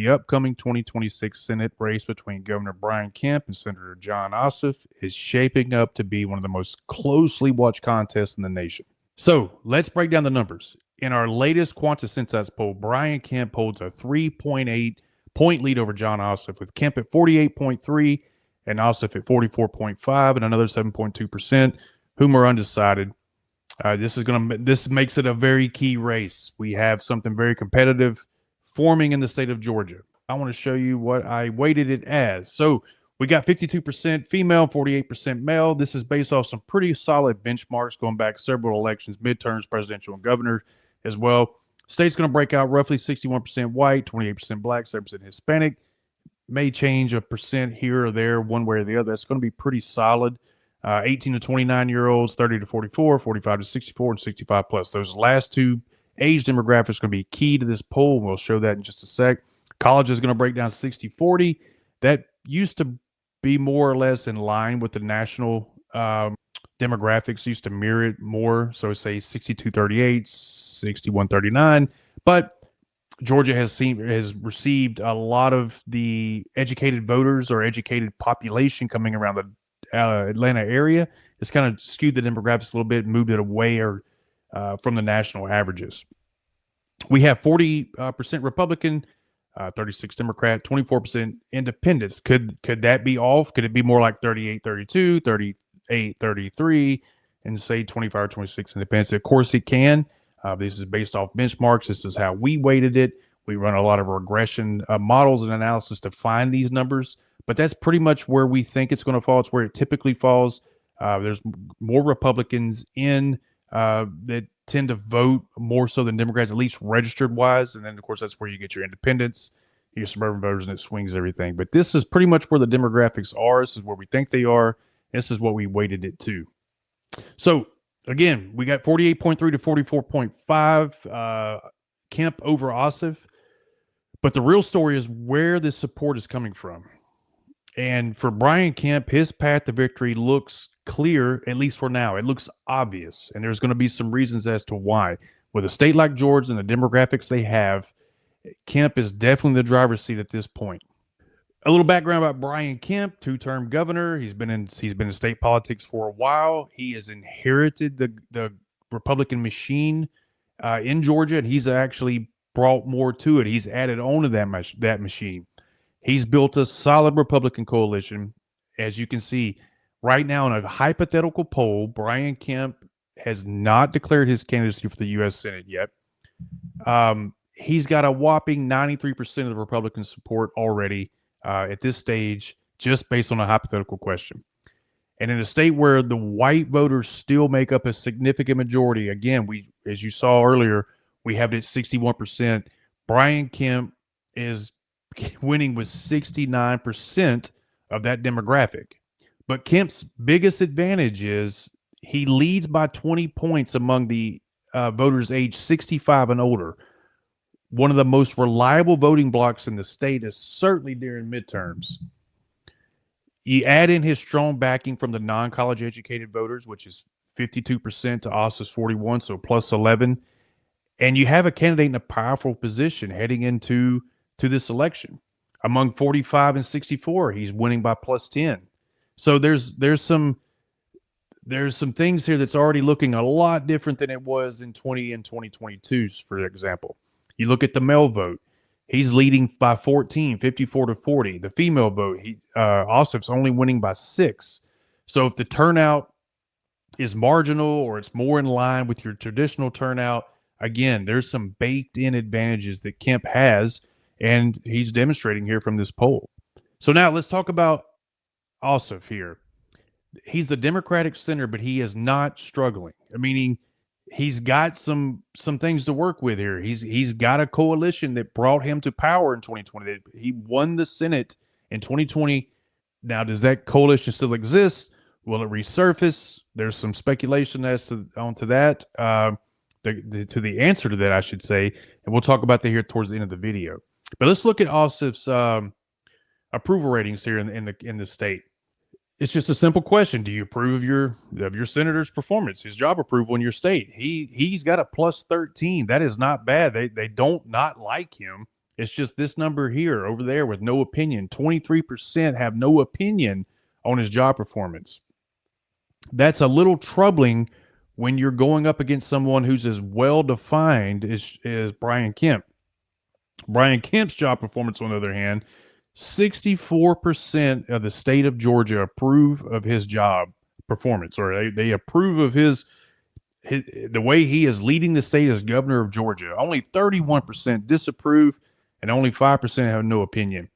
the upcoming 2026 Senate race between Governor Brian Kemp and Senator Jon Ossoff is shaping up to be one of the most closely watched contests in the nation. So let's break down the numbers. In our latest Quantus Insights poll, Brian Kemp holds a 3.8 point lead over Jon Ossoff, with Kemp at 48.3 and Ossoff at 44.5 and another 7.2%, whom are undecided. This makes it a very key race. We have something very competitive forming in the state of Georgia. I want to show you what I weighted it as. So we got 52% female, 48% male. This is based off some pretty solid benchmarks going back several elections, midterms, presidential, and governor as well. State's going to break out roughly 61% white, 28% black, 7% Hispanic. May change a percent here or there, one way or the other. That's going to be pretty solid. 18 to 29-year-olds, 30 to 44, 45 to 64, and 65 plus. Those last two age demographics are going to be key to this poll. We'll show that in just a sec. College is going to break down 60-40. That used to be more or less in line with the national demographics, used to mirror it more. So say 62-38, 61-39. But Georgia has received a lot of the educated voters or educated population coming around the Atlanta area. It's kind of skewed the demographics a little bit, moved it away from the national averages. We have 40% Republican, 36 Democrat, 24% independents. Could that be off? Could it be more like 38-32, 38-33, and say 25 or 26 independents? Of course it can. This is based off benchmarks. This is how we weighted it. We run a lot of regression models and analysis to find these numbers, but that's pretty much where we think it's going to fall. It's where it typically falls. There's more Republicans in that tend to vote more so than Democrats, at least registered wise. And then, of course, that's where you get your independents, your suburban voters, and it swings everything. But this is pretty much where the demographics are. This is where we think they are. This is what we weighted it to. So, again, we got 48.3 to 44.5 Kemp over Ossoff. But the real story is where this support is coming from. And for Brian Kemp, his path to victory looks clear, at least for now. It looks obvious, and there's going to be some reasons as to why. With a state like Georgia and the demographics they have, Kemp is definitely the driver's seat at this point. A little background about Brian Kemp, two-term governor. He's been in state politics for a while. He has inherited the Republican machine in Georgia, and he's actually brought more to it. He's added on to that machine. He's built a solid Republican coalition. As you can see, right now in a hypothetical poll, Brian Kemp has not declared his candidacy for the U.S. Senate yet. He's got a whopping 93% of the Republican support already at this stage, just based on a hypothetical question. And in a state where the white voters still make up a significant majority, again, as you saw earlier, we have it at 61%. Brian Kemp is winning with 69% of that demographic. But Kemp's biggest advantage is he leads by 20 points among the voters aged 65 and older. One of the most reliable voting blocks in the state is certainly during midterms. You add in his strong backing from the non-college educated voters, which is 52% to Ossoff's 41, so plus 11. And you have a candidate in a powerful position heading into this election. Among 45 and 64, he's winning by plus 10. So there's some things here that's already looking a lot different than it was in 2022, for example. You look at the male vote. He's leading by 14, 54 to 40. The female vote, Ossoff's only winning by 6. So if the turnout is marginal or it's more in line with your traditional turnout, again, there's some baked-in advantages that Kemp has, and he's demonstrating here from this poll. So now let's talk about Ossoff here. He's the Democratic senator, but he is not struggling. Meaning he's got some things to work with here. He's got a coalition that brought him to power in 2020. He won the Senate in 2020. Now, does that coalition still exist? Will it resurface? There's some speculation as to that. To the answer to that, I should say, and we'll talk about that here towards the end of the video. But let's look at Ossoff's approval ratings here in the state. It's just a simple question: do you approve of your senator's performance, his job approval in your state? He's got a plus 13. That is not bad. They don't not like him. It's just this number here, over there, with no opinion. 23% have no opinion on his job performance. That's a little troubling when you're going up against someone who's as well defined as Brian Kemp. Brian Kemp's job performance, on the other hand, 64% of the state of Georgia approve of his job performance, or they approve of the way he is leading the state as governor of Georgia. Only 31% disapprove, and only 5% have no opinion.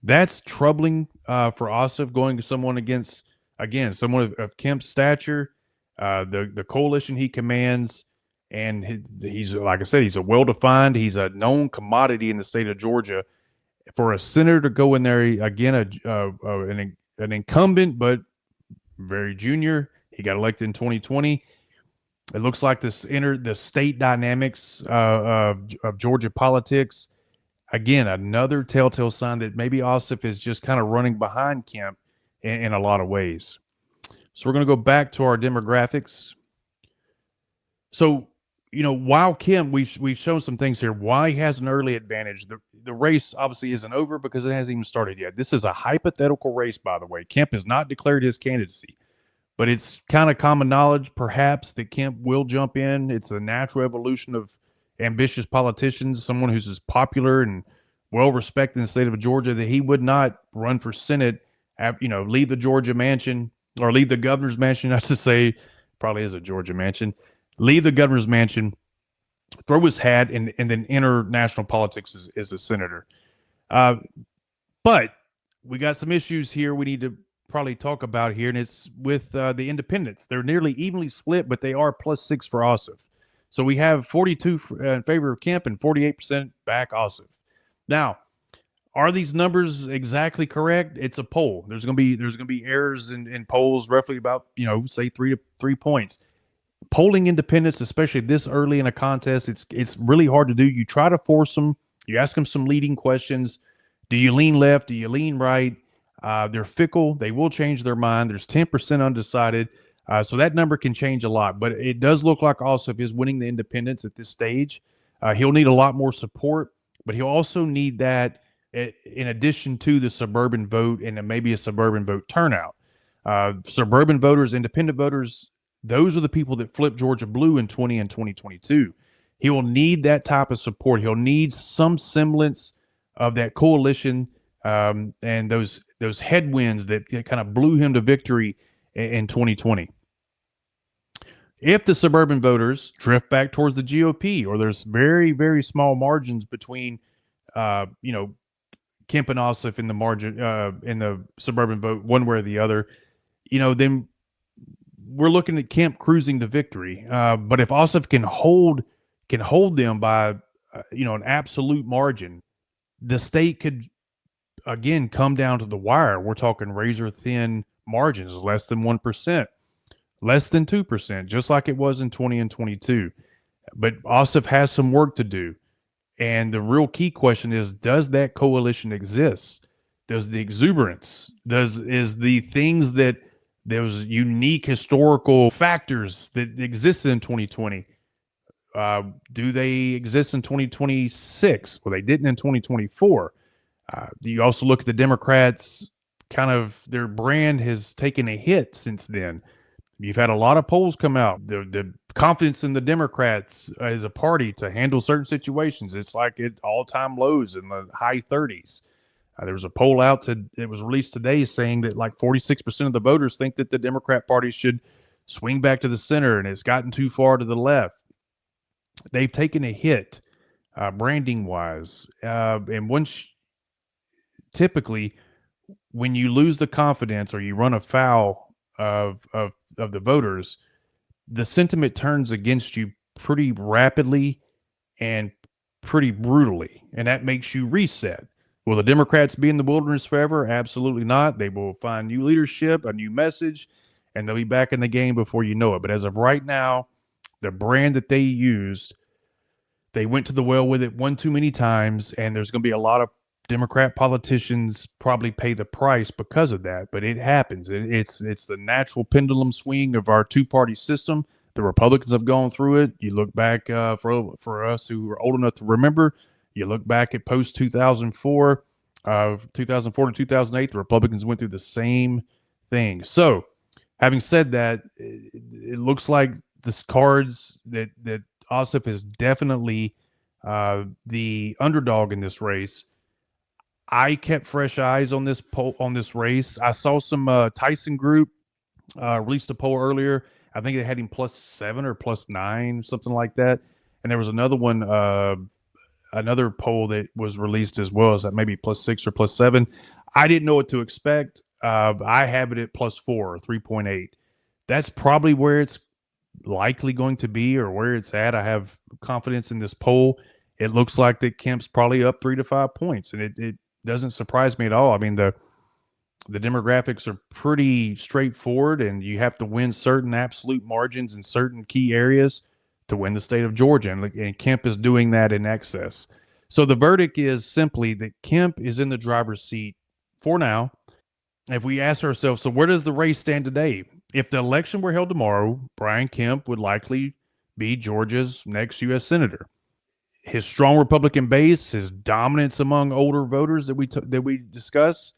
That's troubling for Ossoff, going to someone against, again, someone of Kemp's stature, the coalition he commands, and he's, like I said, he's a well-defined, he's a known commodity in the state of Georgia. For a senator to go in there, again, an incumbent, but very junior, he got elected in 2020. It looks like this entered the state dynamics of Georgia politics. Again, another telltale sign that maybe Ossoff is just kind of running behind Kemp in a lot of ways. So we're going to go back to our demographics. So, while Kemp, we've shown some things here, why he has an early advantage. The race obviously isn't over because it hasn't even started yet. This is a hypothetical race, by the way. Kemp has not declared his candidacy, but it's kind of common knowledge, perhaps, that Kemp will jump in. It's a natural evolution of ambitious politicians, someone who's as popular and well-respected in the state of Georgia, that he would not run for Senate, leave the Georgia mansion, or leave the governor's mansion, I should say, probably is a Georgia mansion, leave the governor's mansion, throw his hat, and then enter national politics as a senator. But we got some issues here we need to probably talk about here, and it's with the independents. They're nearly evenly split, but they are +6 for Ossoff. So we have 42 in favor of Kemp and 48% back Ossoff. Now, are these numbers exactly correct? It's a poll. There's going to be errors in polls, roughly about, say 3 points. Polling independents, especially this early in a contest, it's really hard to do. You try to force them. You ask them some leading questions. Do you lean left? Do you lean right? They're fickle. They will change their mind. There's 10% undecided. So that number can change a lot. But it does look like Ossoff is winning the independents at this stage. He'll need a lot more support, but he'll also need that in addition to the suburban vote and maybe a suburban vote turnout. Suburban voters, independent voters, those are the people that flipped Georgia blue in 20 and 2022. He will need that type of support. He'll need some semblance of that coalition and those headwinds that kind of blew him to victory in 2020. If the suburban voters drift back towards the GOP, or there's very, very small margins between, Kemp and Ossoff in the margin in the suburban vote, one way or the other, then we're looking at Kemp cruising to victory. But if Ossoff can hold them by an absolute margin, the state could again come down to the wire. We're talking razor thin margins, less than 1%, less than 2%, just like it was in 20 and 22. But Ossoff has some work to do. And the real key question is, does that coalition exist? Does the exuberance, is the things that those unique historical factors that existed in 2020, do they exist in 2026? Well, they didn't in 2024. You also look at the Democrats, kind of their brand has taken a hit since then. You've had a lot of polls come out. The confidence in the Democrats as a party to handle certain situations, it's like at all-time lows in the high 30s. There was a poll out it was released today saying that like 46% of the voters think that the Democrat Party should swing back to the center, and it's gotten too far to the left. They've taken a hit branding-wise. And typically, when you lose the confidence or you run afoul of the voters, the sentiment turns against you pretty rapidly and pretty brutally, and that makes you reset. Will the Democrats be in the wilderness forever? Absolutely not. They will find new leadership, a new message, and they'll be back in the game before you know it. But as of right now, the brand that they used, they went to the well with it one too many times, and there's going to be a lot of Democrat politicians probably pay the price because of that. But it happens. It's the natural pendulum swing of our two-party system. The Republicans have gone through it. You look back for us who are old enough to remember, You look back at post 2004, 2004 to 2008, the Republicans went through the same thing. So, having said that, it looks like the cards that Ossoff is definitely the underdog in this race. I kept fresh eyes on this poll, on this race. I saw some Tyson Group released a poll earlier. I think they had him +7 or +9, something like that. And there was another one, another poll that was released as well, as that maybe +6 or +7. I didn't know what to expect. I have it at +4 or 3.8. That's probably where it's likely going to be, or where it's at. I have confidence in this poll. It looks like that Kemp's probably up 3 to 5 points, and it doesn't surprise me at all. I mean, the demographics are pretty straightforward, and you have to win certain absolute margins in certain key areas to win the state of Georgia, and Kemp is doing that in excess. So the verdict is simply that Kemp is in the driver's seat for now. If we ask ourselves, so where does the race stand today? If the election were held tomorrow, Brian Kemp would likely be Georgia's next U.S. senator. His strong Republican base, his dominance among older voters that we discuss,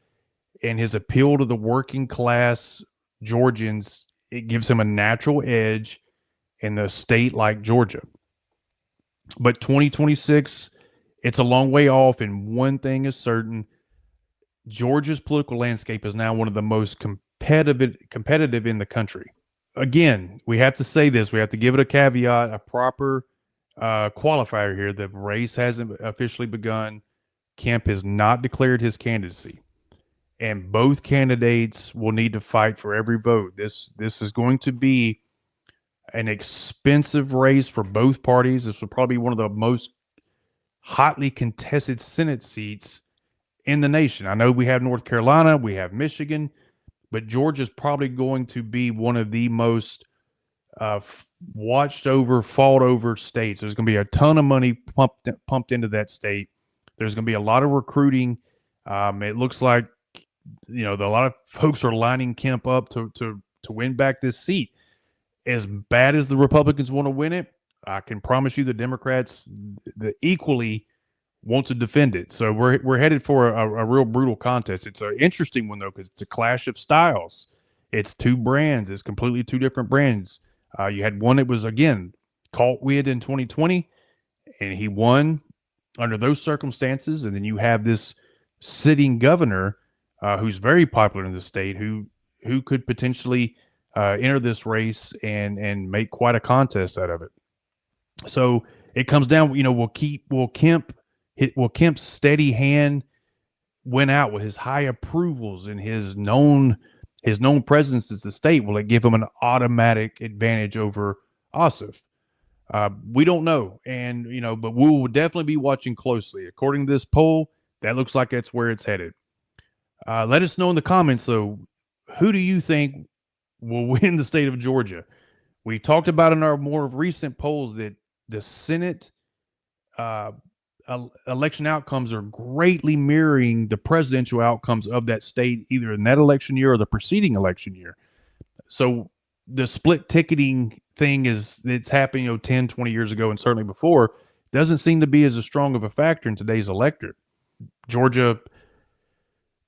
and his appeal to the working class Georgians, it gives him a natural edge in a state like Georgia. But 2026, it's a long way off, and one thing is certain: Georgia's political landscape is now one of the most competitive in the country. Again, we have to say this. We have to give it a caveat, a proper qualifier here. The race hasn't officially begun. Kemp has not declared his candidacy, and both candidates will need to fight for every vote. This is going to be an expensive race for both parties. This will probably be one of the most hotly contested Senate seats in the nation. I know we have North Carolina, we have Michigan, but Georgia is probably going to be one of the most watched over, fought over states. There's going to be a ton of money pumped into that state. There's going to be a lot of recruiting. It looks like a lot of folks are lining Kemp up to win back this seat. As bad as the Republicans want to win it, I can promise you the Democrats equally want to defend it. So we're headed for a real brutal contest. It's an interesting one, though, because it's a clash of styles. It's two brands. It's completely two different brands. You had one that was, again, caught with in 2020, and he won under those circumstances. And then you have this sitting governor who's very popular in the state, who could potentially enter this race and make quite a contest out of it. So it comes down, will Kemp's steady hand win out with his high approvals and his known presence as the state? Will it give him an automatic advantage over Ossoff? We don't know, and but we will definitely be watching closely. According to this poll, that looks like that's where it's headed. Let us know in the comments, though, who do you think will win the state of Georgia? We talked about in our more recent polls that the Senate election outcomes are greatly mirroring the presidential outcomes of that state, either in that election year or the preceding election year. So the split ticketing thing it's happened, 10, 20 years ago, and certainly before, doesn't seem to be as strong of a factor in today's electorate. Georgia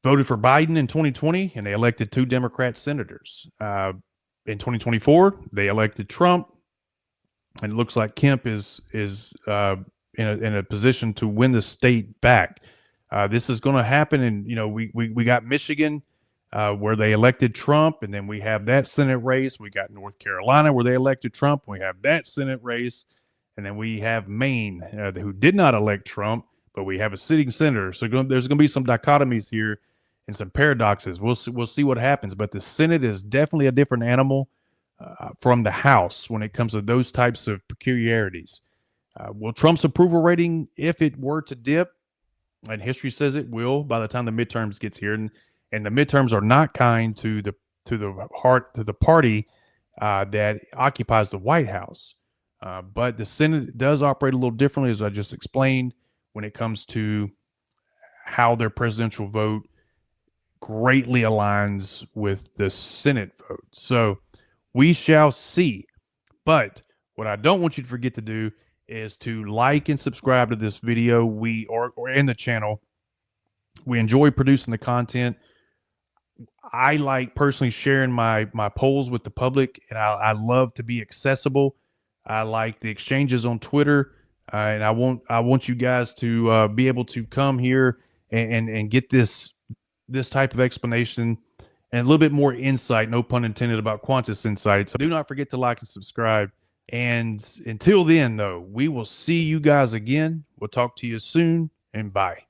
voted for Biden in 2020, and they elected 2 Democrat senators. In 2024, they elected Trump, and it looks like Kemp is in a position to win the state back. This is going to happen, and we got Michigan where they elected Trump, and then we have that Senate race. We got North Carolina where they elected Trump. We have that Senate race, and then we have Maine who did not elect Trump, but we have a sitting senator. So there's going to be some dichotomies here and some paradoxes. We'll see what happens, but the Senate is definitely a different animal from the House when it comes to those types of peculiarities. Will Trump's approval rating, if it were to dip, and history says it will by the time the midterms gets here, and the midterms are not kind to the party that occupies the White House, but the Senate does operate a little differently, as I just explained, when it comes to how their presidential vote greatly aligns with the Senate vote. So we shall see. But what I don't want you to forget to do is to like and subscribe to this video. Or in the channel. We enjoy producing the content. I like personally sharing my polls with the public, and I love to be accessible. I like the exchanges on Twitter, and I want you guys to be able to come here and get this type of explanation and a little bit more insight, no pun intended, about Quantus Insights. So do not forget to like and subscribe. And until then, though, we will see you guys again. We'll talk to you soon, and bye.